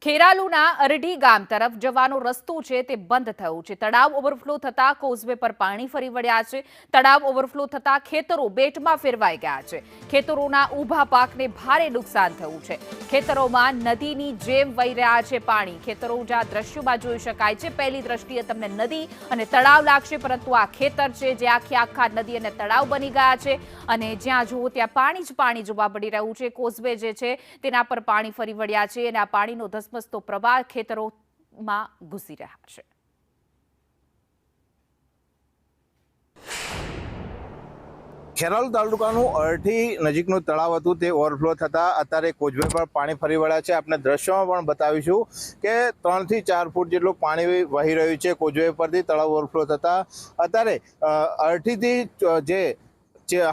ખેરાલુના અરડી ગામ તરફ જવાનો રસ્તો છે તે બંધ થયો છે। તળાવ ઓવરફ્લો થતા કોઝવે પર પાણી ફરી વળ્યા છે। તળાવ ઓવરફ્લો થતા ખેતરો બેટમાં ફેરવાઈ ગયા છે। ખેતરોના ઊભા પાકને ભારે નુકસાન થયું છે। ખેતરોમાં નદીની જેમ વહી રહ્યા છે પાણી। ખેતરો જ્યાં દ્રશ્યોમાં જોઈ શકાય છે, પહેલી દ્રષ્ટિએ તમને નદી અને તળાવ લાગશે, પરંતુ આ ખેતર છે જે આખા નદી અને તળાવ બની ગયા છે અને જ્યાં જુઓ ત્યાં પાણી જ પાણી જોવા મળી રહ્યું છે। કોઝવે જે છે તેના પર પાણી ફરી વળ્યા છે અને આ પાણીનો ધસમસતો પ્રવાહ ખેતરોમાં ઘૂસી રહ્યા છે। ખેરાલુ તાલુકાનું અરઠી નજીકનું તળાવ હતું તે ઓવરફ્લો થતા અત્યારે કોઝવે પર પાણી ફરી વળ્યા છે। આપણે દ્રશ્યોમાં પણ બતાવીશું કે 3 થી 4 ફૂટ જેટલું પાણી વહી રહ્યું છે કોઝવે પરથી। તળાવ ઓવરફ્લો થતા અત્યારે અરઠીથી જે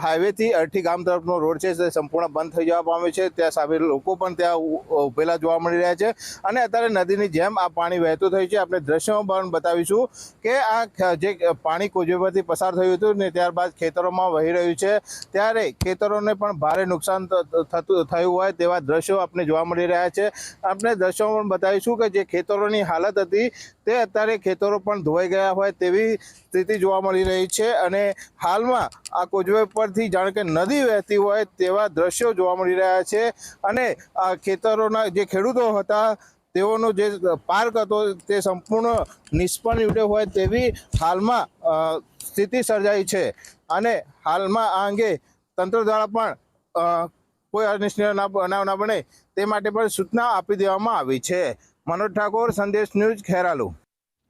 હાઈવેથી અરઠી ગામ તરફનો રોડ છે તે સંપૂર્ણ બંધ થઈ જવા પામ્યો છે। ત્યાં સામે લોકો પણ ત્યાં ઉભેલા જોવા મળી રહ્યા છે અને અત્યારે નદીની જેમ આ પાણી વહેતું થયું છે। આપણે દ્રશ્યોમાં પણ બતાવીશું કે આ જે પાણી કોઝવે પરથી પસાર થયું હતું ને ત્યારબાદ ખેતરોમાં વહી રહ્યું છે, ત્યારે ખેતરોને પણ ભારે નુકસાન થયું હોય તેવા દ્રશ્યો આપણે જોવા મળી રહ્યા છે। આપણે દ્રશ્યોમાં પણ બતાવીશું કે જે ખેતરોની હાલત હતી તે અત્યારે ખેતરો પણ ધોવાઈ ગયા હોય તેવી સ્થિતિ જોવા મળી રહી છે અને હાલમાં આ કોઝવે પરથી જાણે કે નદી વહેતી હોય તેવા દ્રશ્યો જોવા મળી રહ્યા છે અને આ ખેતરોના જે ખેડૂતો હતા તેઓનો જે પાર્ક હતો તે સંપૂર્ણ નિષ્ફળ નીવડ્યો હોય તેવી હાલમાં સ્થિતિ સર્જાઈ છે અને હાલમાં આ અંગે તંત્ર દ્વારા પણ કોઈ અનિચ્છનીય બનાવ ના બને તે માટે પણ સૂચના આપી દેવામાં આવી છે। મનોજ ઠાકોર, સંદેશ ન્યૂઝ, ખેરાલુ।